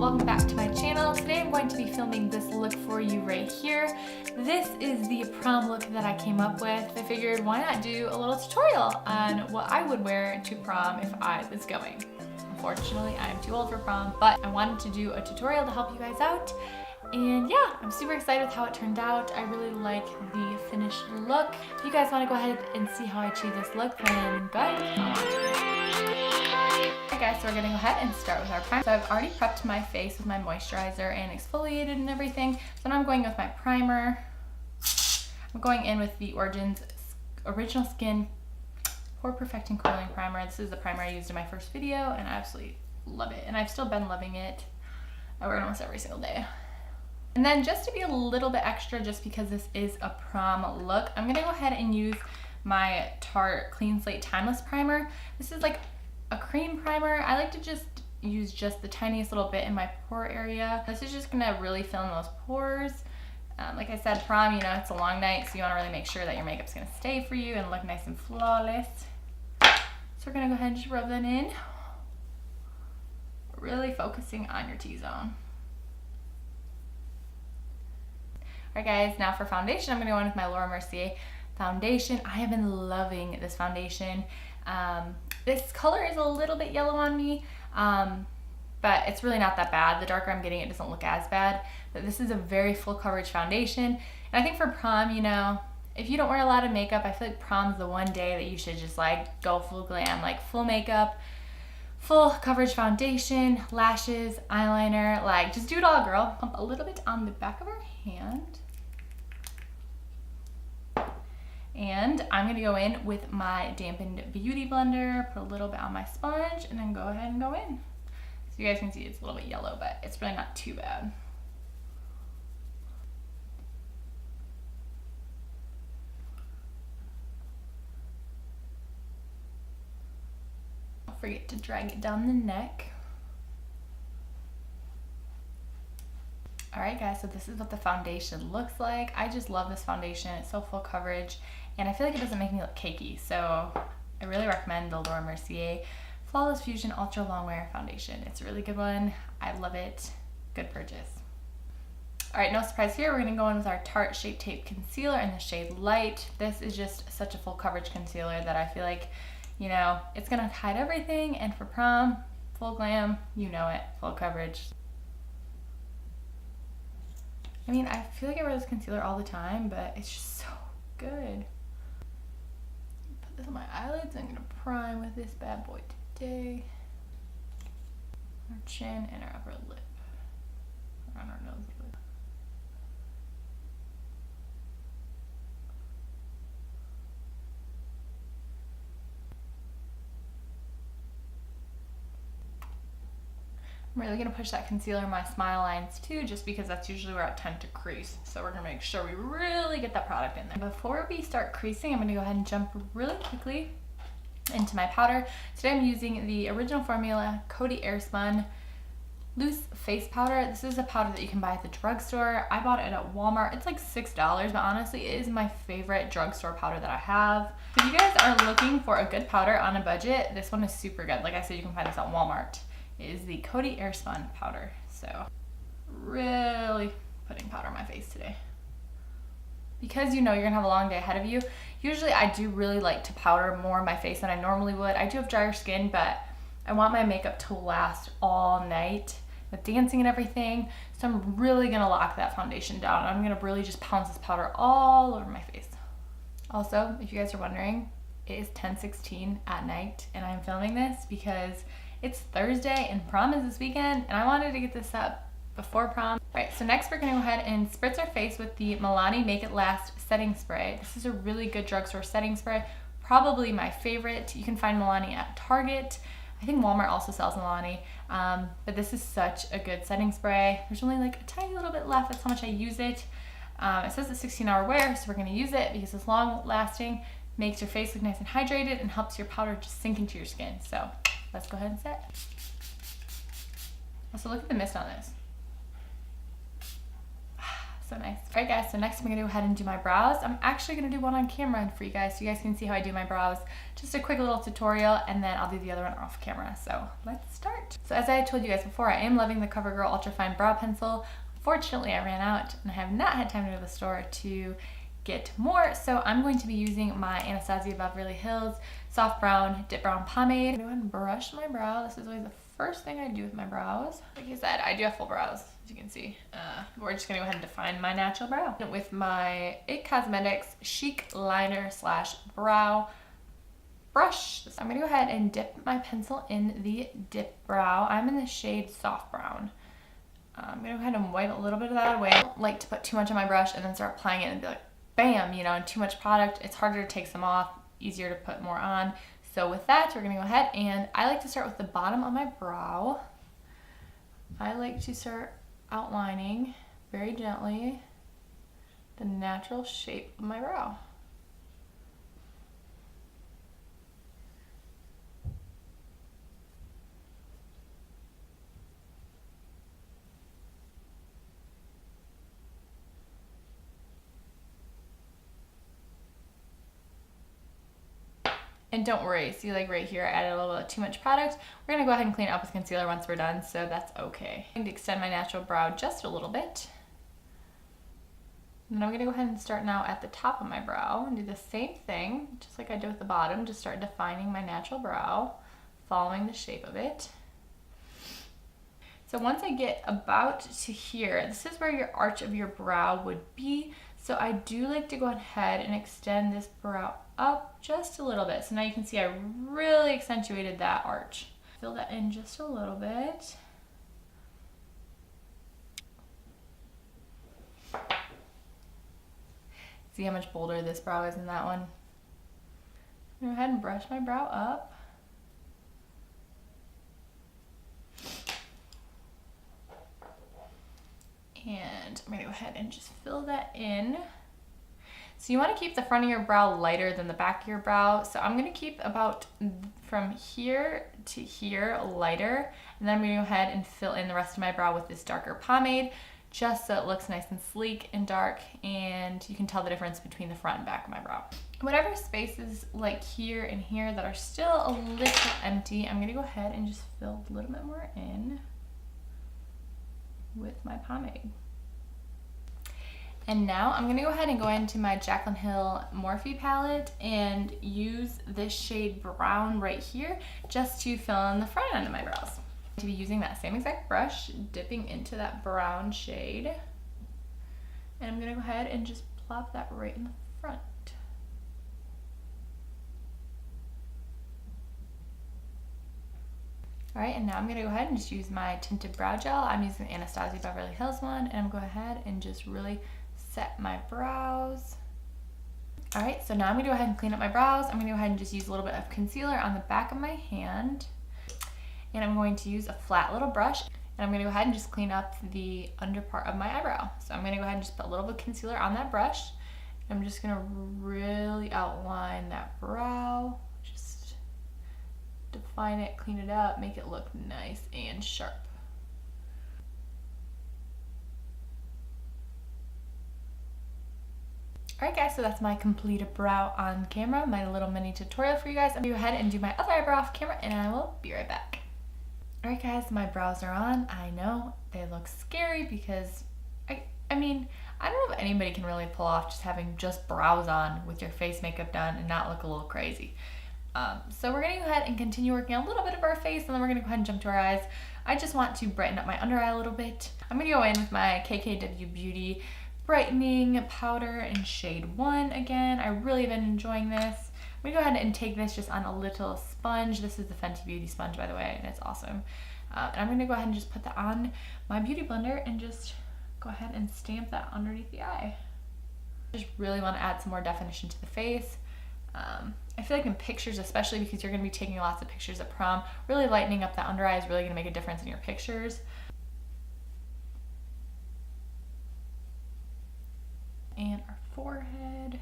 welcome back to my channel. Today I'm going to be filming this look for you right here. This is the prom look that I came up with. I figured why not do a little tutorial on what I would wear to prom if I was going. Unfortunately, I am too old for prom, but I wanted to do a tutorial to help you guys out. And yeah, I'm super excited with how it turned out. I really like the finished look. If you guys want to go ahead and see how I achieve this look, then go ahead. Okay guys, so we're gonna go ahead and start with our primer. So I've already prepped my face with my moisturizer and exfoliated and everything. So now I'm going with my primer. I'm going in with the Orgins Original Skin Pore Perfecting Curling Primer. This is the primer I used in my first video and I absolutely love it. And I've still been loving it. I wear it almost every single day. And then just to be a little bit extra, just because this is a prom look, I'm gonna go ahead and use my Tarte Clean Slate Timeless Primer. This is like a cream primer. I like to just use just the tiniest little bit in my pore area. This is just gonna really fill in those pores. Like I said, prom, you know, it's a long night, so you wanna really make sure that your makeup's gonna stay for you and look nice and flawless. So we're gonna go ahead and just rub that in. Really focusing on your T-zone. Alright guys, now for foundation, I'm gonna go in with my Mercier foundation. I have been loving this foundation. This color is a little bit yellow on me, but it's really not that bad. The darker I'm getting, it doesn't look as bad. But this is a very full coverage foundation. And I think for prom, you know, if you don't wear a lot of makeup, I feel like prom's the one day that you should just like go full glam, like full makeup, full coverage foundation, lashes, eyeliner, like just do it all, girl. Pump a little bit on the back of our hand. And I'm gonna go in with my dampened beauty blender, put a little bit on my sponge, and then go ahead and go in. So you guys can see it's a little bit yellow, but it's really not too bad. Don't forget to drag it down the neck. Alright guys, so this is what the foundation looks like. I just love this foundation. It's so full coverage and I feel like it doesn't make me look cakey. So I really recommend the Mercier Flawless Fusion Ultra Longwear Foundation. It's a really good one. I love it. Good purchase. Alright, no surprise here. We're going to go in with our Tarte Shape Tape Concealer in the shade Light. This is just such a full coverage concealer that I feel like, you know, it's going to hide everything. And for prom, full glam, you know it, full coverage. I mean, I feel like I wear this concealer all the time, but it's just so good. Put this on my eyelids. I'm gonna prime with this bad boy today. Our chin and our upper lip. Around our nose a bit. I'm really gonna push that concealer in my smile lines too, just because that's usually where I tend to crease. So we're gonna make sure we really get that product in there. Before we start creasing, I'm gonna go ahead and jump really quickly into my powder. Today I'm using the original formula Coty Airspun Loose Face Powder. This is a powder that you can buy at the drugstore. I bought it at Walmart. It's like $6, but honestly it is my favorite drugstore powder that I have. If you guys are looking for a good powder on a budget, this one is super good. Like I said, you can find this at Walmart. Is the Coty Airspun powder. So really putting powder on my face today. Because you know you're gonna have a long day ahead of you, usually I do really like to powder more on my face than I normally would. I do have drier skin, but I want my makeup to last all night with dancing and everything. So I'm really gonna lock that foundation down. I'm gonna really just pounce this powder all over my face. Also, if you guys are wondering, it is 10:16 at night and I'm filming this because it's Thursday and prom is this weekend and I wanted to get this up before prom. Alright, so next we're going to go ahead and spritz our face with the Milani Make It Last Setting Spray. This is a really good drugstore setting spray, probably my favorite. You can find Milani at Target. I think Walmart also sells Milani, but this is such a good setting spray. There's only like a tiny little bit left. That's how much I use it. It says it's 16-hour wear, so we're going to use it because it's long lasting, makes your face look nice and hydrated, and helps your powder just sink into your skin. So let's go ahead and set. Also, look at the mist on this. so nice. All right guys, so next I'm gonna go ahead and do my brows. I'm actually gonna do one on camera for you guys so you guys can see how I do my brows. Just a quick little tutorial, and then I'll do the other one off camera. So let's start. So as I told you guys before, I am loving the CoverGirl Ultra Fine Brow Pencil. Unfortunately, I ran out and I have not had time to go to the store to get more. So I'm going to be using my Anastasia Beverly Hills Soft Brown Dip Brown Pomade. I'm gonna go ahead and brush my brow. This is always the first thing I do with my brows. Like I said, I do have full brows, as you can see. We're just gonna go ahead and define my natural brow with my IT Cosmetics Chic Liner slash Brow Brush. So I'm gonna go ahead and dip my pencil in the Dipbrow. I'm in the shade Soft Brown. I'm gonna go ahead and wipe a little bit of that away. I don't like to put too much on my brush and then start applying it and be like, bam, you know, and too much product. It's harder to take some off, easier to put more on. So with that, we're gonna go ahead, and I like to start with the bottom of my brow. I like to start outlining very gently the natural shape of my brow. And don't worry, see like right here, I added a little bit too much product. We're gonna go ahead and clean it up with concealer once we're done, so that's okay. I'm going to extend my natural brow just a little bit. And then I'm gonna go ahead and start now at the top of my brow and do the same thing, just like I did with the bottom, just start defining my natural brow, following the shape of it. So once I get about to here, this is where your arch of your brow would be. So I do like to go ahead and extend this brow up just a little bit. So now you can see I really accentuated that arch. Fill that in just a little bit. See how much bolder this brow is in that one? Go ahead and brush my brow up. And I'm gonna go ahead and just fill that in. So you want to keep the front of your brow lighter than the back of your brow. So I'm going to keep about from here to here lighter. And then I'm going to go ahead and fill in the rest of my brow with this darker pomade, just so it looks nice and sleek and dark. And you can tell the difference between the front and back of my brow. Whatever spaces like here and here that are still a little empty, I'm going to go ahead and just fill a little bit more in with my pomade. And now I'm gonna go ahead and go into my Jaclyn Hill Morphe palette and use this shade brown right here just to fill in the front end of my brows. I'm going to be using that same exact brush, dipping into that brown shade. And I'm gonna go ahead and just plop that right in the front. All right, and now I'm gonna go ahead and just use my tinted brow gel. I'm using the Anastasia Beverly Hills one, and I'm going to go ahead and just really set my brows. All right, so now I'm gonna go ahead and clean up my brows. I'm gonna go ahead and just use a little bit of concealer on the back of my hand. And I'm going to use a flat little brush, and I'm gonna go ahead and just clean up the under part of my eyebrow. So I'm gonna go ahead and just put a little bit of concealer on that brush. I'm just gonna really outline that brow. Just define it, clean it up, make it look nice and sharp. Alright guys, so that's my completed brow on camera, my little mini tutorial for you guys. I'm gonna go ahead and do my other eyebrow off camera, and I will be right back. Alright guys, my brows are on. I know they look scary because, I mean, I don't know if anybody can really pull off just having just brows on with your face makeup done and not look a little crazy. So we're gonna go ahead and continue working on a little bit of our face, and then we're gonna go ahead and jump to our eyes. I just want to brighten up my under eye a little bit. I'm gonna go in with my KKW Beauty Brightening Powder in shade 1 again. I really have been enjoying this. I'm gonna go ahead and take this just on a little sponge. This is the Fenty Beauty sponge, by the way, and it's awesome. And I'm gonna go ahead and just put that on my beauty blender and just go ahead and stamp that underneath the eye. Just really want to add some more definition to the face. I feel like in pictures, especially because you're gonna be taking lots of pictures at prom, really lightening up that under eye is really gonna make a difference in your pictures. And our forehead.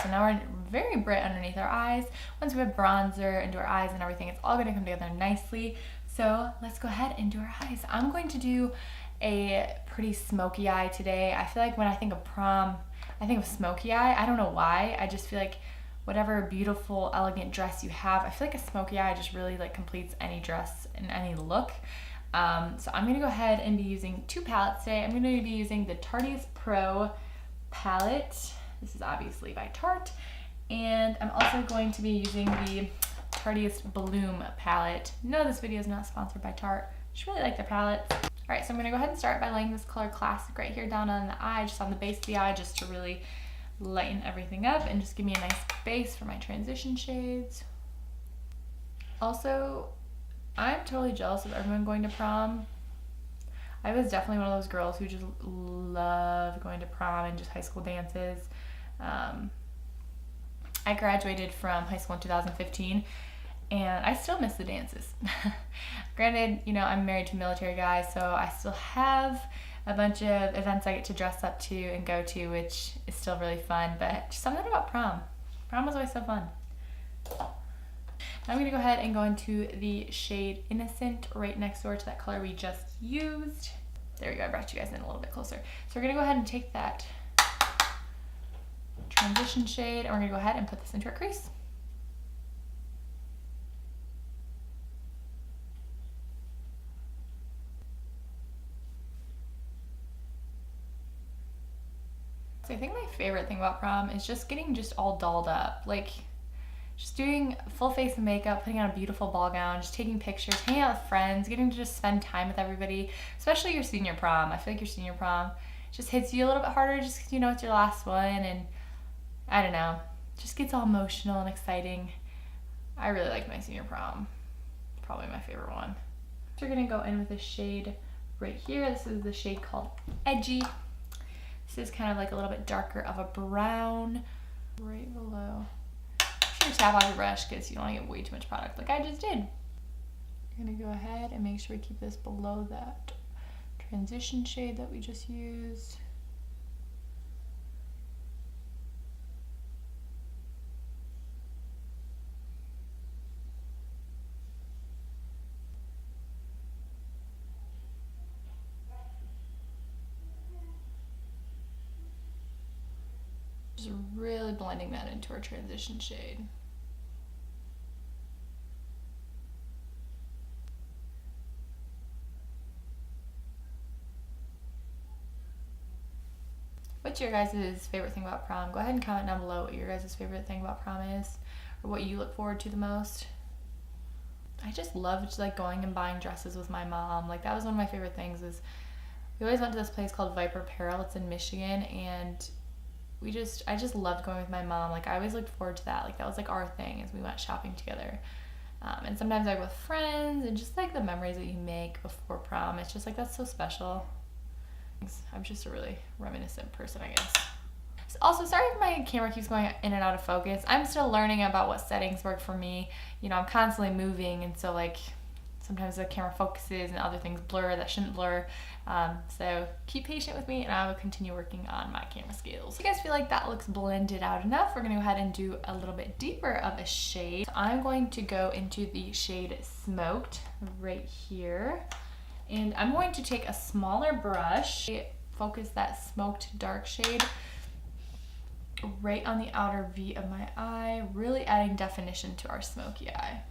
So now we're very bright underneath our eyes. Once we have bronzer into our eyes and everything, it's all gonna come together nicely. So let's go ahead and do our eyes. I'm going to do a pretty smoky eye today. I feel like when I think of prom, I think of smoky eye. I don't know why. I just feel like whatever beautiful, elegant dress you have, I feel like a smoky eye just really like completes any dress and any look. So I'm gonna go ahead and be using two palettes today. I'm gonna be using the Tarte's Pro palette. This is obviously by Tarte. And I'm also going to be using the Tarte's Bloom palette. No, this video is not sponsored by Tarte. Just really like their palettes. All right, so I'm gonna go ahead and start by laying this color Classic right here down on the eye, just on the base of the eye, just to really lighten everything up and just give me a nice base for my transition shades. Also, I'm totally jealous of everyone going to prom. I was definitely one of those girls who just loved going to prom and just high school dances. I graduated from high school in 2015 and I still miss the dances. Granted, you know, I'm married to a military guy, so I still have a bunch of events I get to dress up to and go to, which is still really fun, but just something about prom. Prom was always so fun. Now I'm gonna go ahead and go into the shade Innocent right next door to that color we just used. There we go, I brought you guys in a little bit closer. So we're gonna go ahead and take that transition shade and we're gonna go ahead and put this into our crease. So I think my favorite thing about prom is just getting just all dolled up. Like, just doing full face of makeup, putting on a beautiful ball gown, just taking pictures, hanging out with friends, getting to just spend time with everybody, especially your senior prom. I feel like your senior prom just hits you a little bit harder just because you know it's your last one, and I don't know, just gets all emotional and exciting. I really like my senior prom. Probably my favorite one. So we're gonna go in with a shade right here. This is the shade called Edgy. This is kind of like a little bit darker of a brown right below. Make sure to tap off your brush because you don't want to get way too much product like I just did. We're gonna go ahead and make sure we keep this below that transition shade that we just used. Just really blending that into our transition shade. What's your guys' favorite thing about prom? Go ahead and comment down below what your guys' favorite thing about prom is, or what you look forward to the most. I just loved like going and buying dresses with my mom. Like that was one of my favorite things. Is we always went to this place called Viper Apparel. It's in Michigan, and I just loved going with my mom. Like I always looked forward to that. Like that was like our thing, as we went shopping together. And sometimes I go with friends, and just like the memories that you make before prom, it's just like that's so special. I'm just a really reminiscent person, I guess. Also, sorry if my camera keeps going in and out of focus. I'm still learning about what settings work for me. You know, I'm constantly moving, and so like sometimes the camera focuses and other things blur that shouldn't blur. So keep patient with me and I will continue working on my camera skills. If you guys feel like that looks blended out enough, we're gonna go ahead and do a little bit deeper of a shade. So I'm going to go into the shade Smoked right here. And I'm going to take a smaller brush, focus that smoked dark shade right on the outer V of my eye, really adding definition to our smoky eye.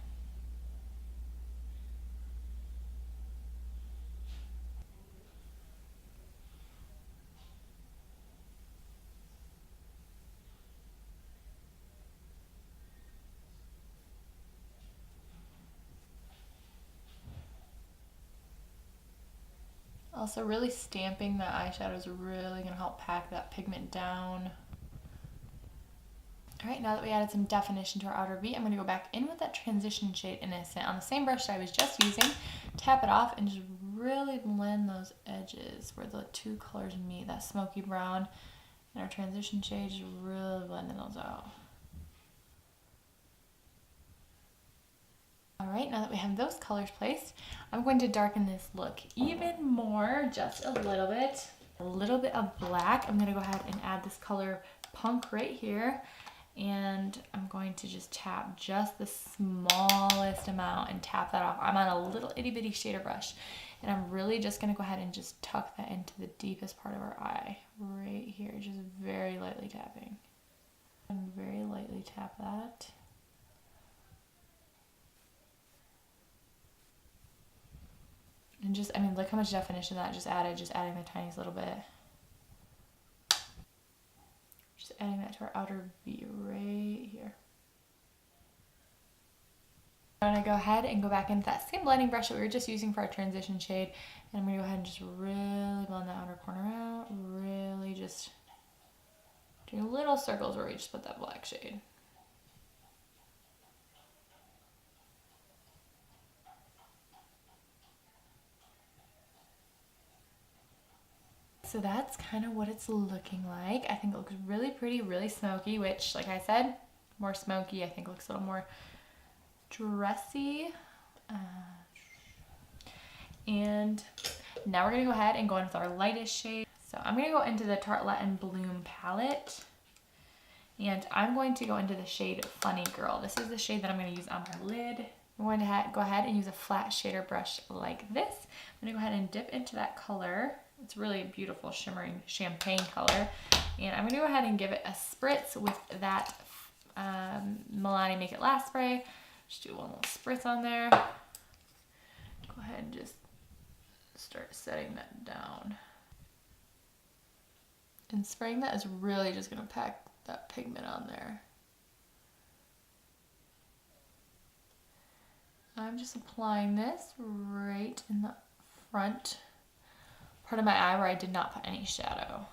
Also, really stamping the eyeshadow is really going to help pack that pigment down. Alright, now that we added some definition to our outer V, I'm going to go back in with that transition shade Innocent on the same brush that I was just using, tap it off, and just really blend those edges where the two colors meet, that smoky brown and our transition shade, just really blending those out. Alright, now that we have those colors placed, I'm going to darken this look even more, just a little bit. A little bit of black. I'm going to go ahead and add this color Punk right here. And I'm going to just tap just the smallest amount and tap that off. I'm on a little itty bitty shader brush, and I'm really just gonna go ahead and just tuck that into the deepest part of our eye, right here, just very lightly tapping. And very lightly tap that. And just, I mean, look how much definition that just added, just adding the tiniest little bit. Just adding that to our outer V right here. I'm going to go ahead and go back into that same blending brush that we were just using for our transition shade. And I'm going to go ahead and just really blend that outer corner out. Really just doing little circles where we just put that black shade. So that's kind of what it's looking like. I think it looks really pretty, really smoky, which, like I said, more smoky. I think looks a little more dressy. And now we're going to go ahead and go in with our lightest shade. So I'm going to go into the Tartlette and Bloom palette. And I'm going to go into the shade Funny Girl. This is the shade that I'm going to use on my lid. I'm going to go ahead and use a flat shader brush like this. I'm going to go ahead and dip into that color. It's really a beautiful shimmering champagne color. And I'm going to go ahead and give it a spritz with that Milani Make It Last spray. Just do one little spritz on there. Go ahead and just start setting that down. And spraying that is really just going to pack that pigment on there. I'm just applying this right in the front part of my eye where I did not put any shadow.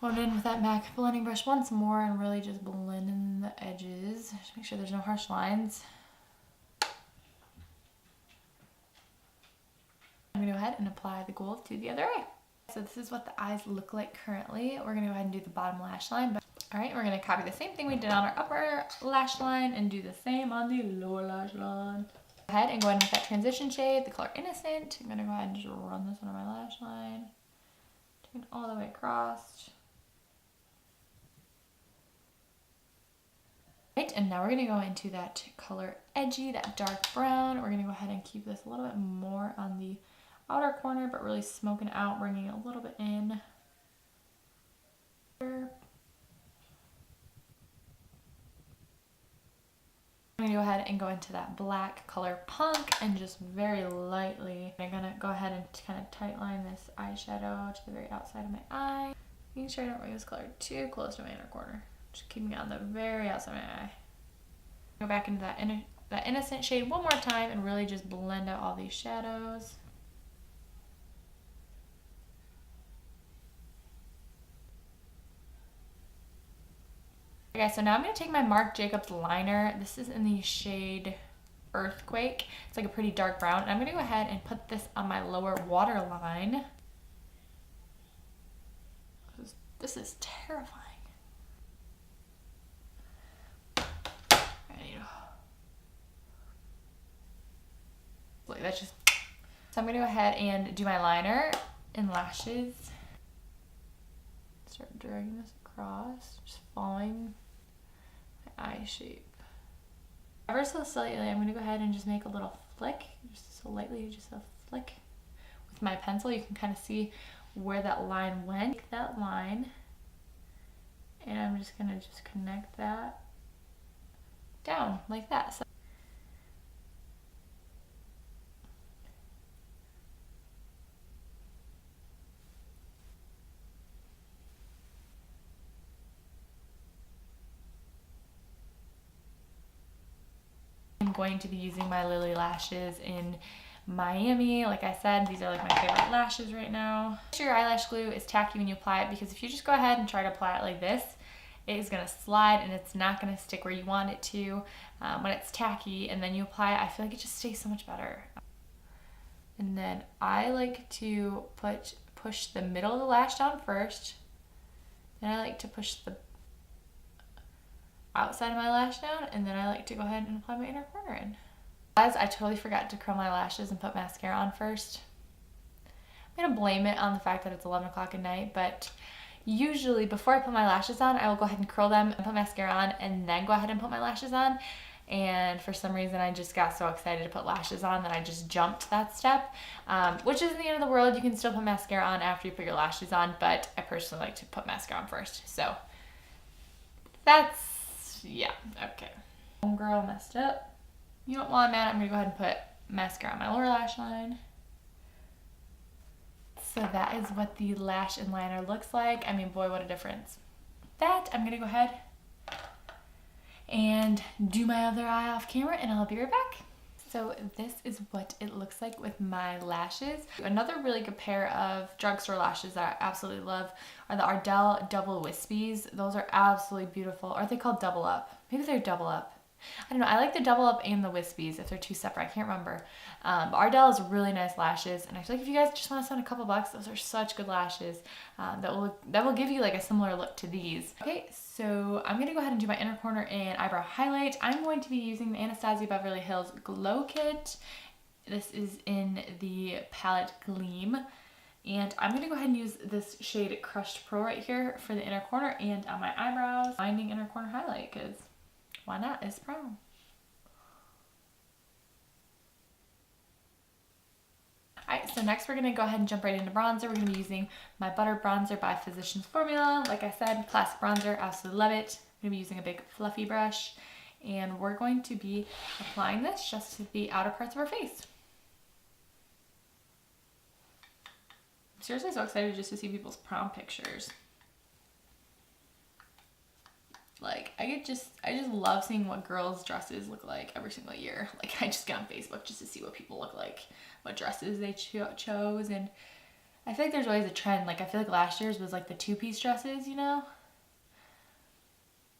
Going in with that MAC blending brush once more and really just blend in the edges. Just make sure there's no harsh lines. I'm going to go ahead and apply the gold to the other eye. So this is what the eyes look like currently. We're going to go ahead and do the bottom lash line. Alright, we're going to copy the same thing we did on our upper lash line and do the same on the lower lash line. Go ahead and go in with that transition shade, the color Innocent. I'm going to go ahead and just run this under my lash line. Take it all the way across. Right, and now we're going to go into that color Edgy, that dark brown. We're going to go ahead and keep this a little bit more on the outer corner, but really smoking out, bringing it a little bit in. I'm going to go ahead and go into that black color Punk and just very lightly, I'm going to go ahead and kind of tight line this eyeshadow to the very outside of my eye. Making sure I don't bring this color too close to my inner corner. Just keeping it on the very outside of my eye. Go back into that Innocent shade one more time and really just blend out all these shadows. Okay, so now I'm going to take my Marc Jacobs liner. This is in the shade Earthquake. It's like a pretty dark brown. And I'm going to go ahead and put this on my lower waterline. This is terrifying. Like that's just... So I'm going to go ahead and do my liner and lashes. Start dragging this across, just following my eye shape. Ever so slightly, I'm going to go ahead and just make a little flick, just so lightly, just a flick. With my pencil, you can kind of see where that line went. Take that line, and I'm just going to just connect that down like that. So I'm going to be using my Lily lashes in Miami. Like I said, these are like my favorite lashes right now. Make sure your eyelash glue is tacky when you apply it, because if you just go ahead and try to apply it like this, it is going to slide and it's not going to stick where you want it to when it's tacky, and then you apply it, I feel like it just stays so much better. And then I like to push the middle of the lash down first, then I like to push the outside of my lash down, and then I like to go ahead and apply my inner corner in. Guys, I totally forgot to curl my lashes and put mascara on first. I'm gonna blame it on the fact that it's 11 o'clock at night, but usually before I put my lashes on, I will go ahead and curl them and put mascara on and then go ahead and put my lashes on. And for some reason I just got so excited to put lashes on that I just jumped that step, which isn't the end of the world. You can still put mascara on after you put your lashes on, but I personally like to put mascara on first. So that's, yeah, okay. Homegirl messed up. You know what, while I'm at it, I'm gonna go ahead and put mascara on my lower lash line. So that is what the lash and liner looks like. I mean, boy, what a difference. That, I'm gonna go ahead and do my other eye off camera and I'll be right back. So this is what it looks like with my lashes. Another really good pair of drugstore lashes that I absolutely love are the Ardell Double Wispies. Those are absolutely beautiful. Are they called Double Up? Maybe they're Double Up. I don't know. I like the Double Up and the Wispies if they're two separate. I can't remember. But Ardell is really nice lashes, and I feel like if you guys just want to spend a couple bucks, those are such good lashes that will give you like a similar look to these. Okay, so I'm gonna go ahead and do my inner corner and eyebrow highlight. I'm going to be using the Anastasia Beverly Hills Glow Kit. This is in the palette Gleam. And I'm going to go ahead and use this shade Crushed Pro right here for the inner corner and on my eyebrows. Finding inner corner highlight, because why not? It's prom. Alright, so next we're going to go ahead and jump right into bronzer. We're going to be using my Butter Bronzer by Physicians Formula. Like I said, classic bronzer. Absolutely love it. I'm going to be using a big fluffy brush. And we're going to be applying this just to the outer parts of our face. I'm seriously so excited just to see people's prom pictures. Like, I just love seeing what girls' dresses look like every single year. Like, I just get on Facebook just to see what people look like, what dresses they chose, and I feel like there's always a trend. Like, I feel like last year's was like the two-piece dresses, you know?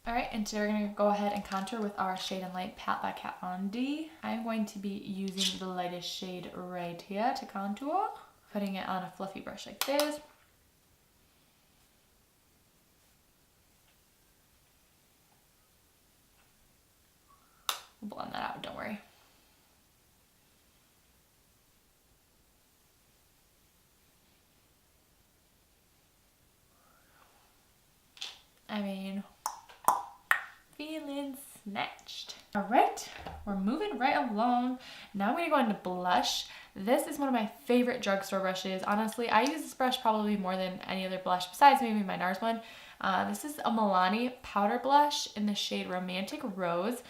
Alright, and today we're going to go ahead and contour with our Shade and Light Pat by Kat Von D. I'm going to be using the lightest shade right here to contour, putting it on a fluffy brush like this. We'll blend that out, don't worry. I mean, feeling snatched. All right, we're moving right along. Now I'm gonna go into blush. This is one of my favorite drugstore brushes. Honestly, I use this brush probably more than any other blush besides maybe my NARS one. This is a Milani powder blush in the shade Romantic Rose.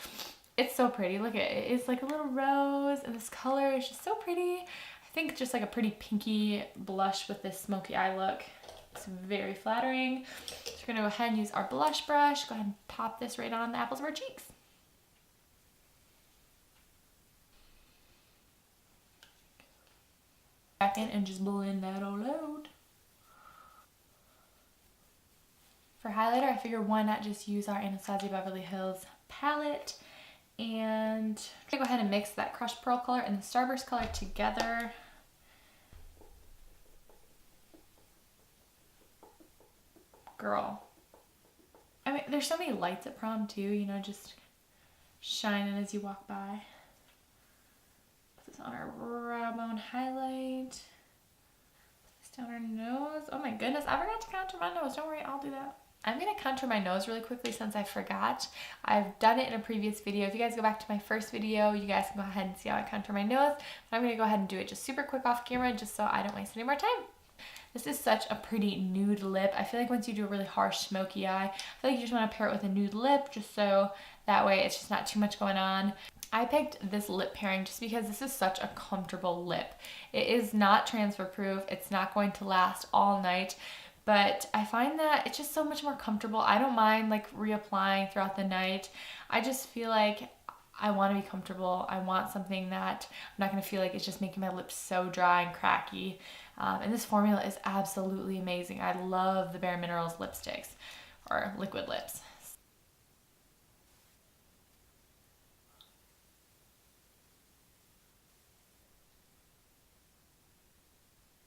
It's so pretty. Look at it. It's like a little rose, and this color is just so pretty. I think just like a pretty pinky blush with this smoky eye look. It's very flattering. So we're gonna go ahead and use our blush brush. Go ahead and pop this right on the apples of our cheeks. Back in and just blend that all out. For highlighter, I figured why not just use our Anastasia Beverly Hills palette. And I'm gonna go ahead and mix that Crushed Pearl color and the Starburst color together. Girl. I mean, there's so many lights at prom too, you know, just shining as you walk by. Put this on our brow bone highlight. Put this down our nose. Oh my goodness, I forgot to contour my nose. Don't worry, I'll do that. I'm going to contour my nose really quickly since I forgot. I've done it in a previous video. If you guys go back to my first video, you guys can go ahead and see how I contour my nose. But I'm going to go ahead and do it just super quick off camera just so I don't waste any more time. This is such a pretty nude lip. I feel like once you do a really harsh smoky eye, I feel like you just want to pair it with a nude lip just so that way it's just not too much going on. I picked this lip pairing just because this is such a comfortable lip. It is not transfer proof. It's not going to last all night. But I find that it's just so much more comfortable. I don't mind like reapplying throughout the night. I just feel like I want to be comfortable. I want something that I'm not going to feel like it's just making my lips so dry and cracky. And this formula is absolutely amazing. I love the Bareminerals lipsticks or liquid lips.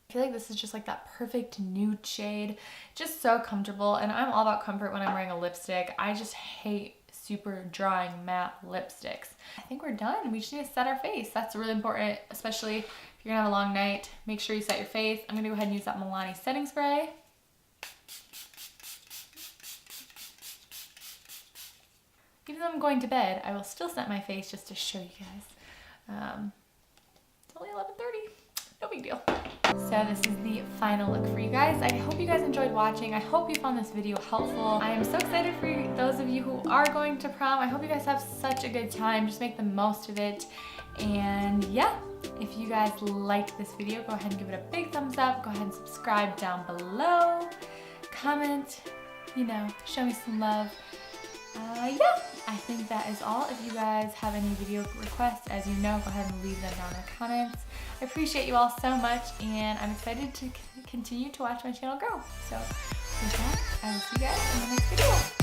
I feel like this is just like that perfect nude shade, just so comfortable, and I'm all about comfort when I'm wearing a lipstick. I just hate super drying matte lipsticks. I think we're done. We just need to set our face. That's really important, especially if you're gonna have a long night. Make sure you set your face. I'm gonna go ahead and use that Milani setting spray. even though I'm going to bed, I will still set my face just to show you guys. It's only 11:30. No big deal. So this is the final look for you guys. I hope you guys enjoyed watching. I hope you found this video helpful. I am so excited for those of you who are going to prom. I hope you guys have such a good time. Just make the most of it. And yeah, if you guys liked this video, go ahead and give it a big thumbs up. Go ahead and subscribe down below. Comment, you know, show me some love. Yeah, I think that is all. If you guys have any video requests, as you know, go ahead and leave them down in the comments. I appreciate you all so much, and I'm excited to continue to watch my channel grow. So with that, I will see you guys in the next video.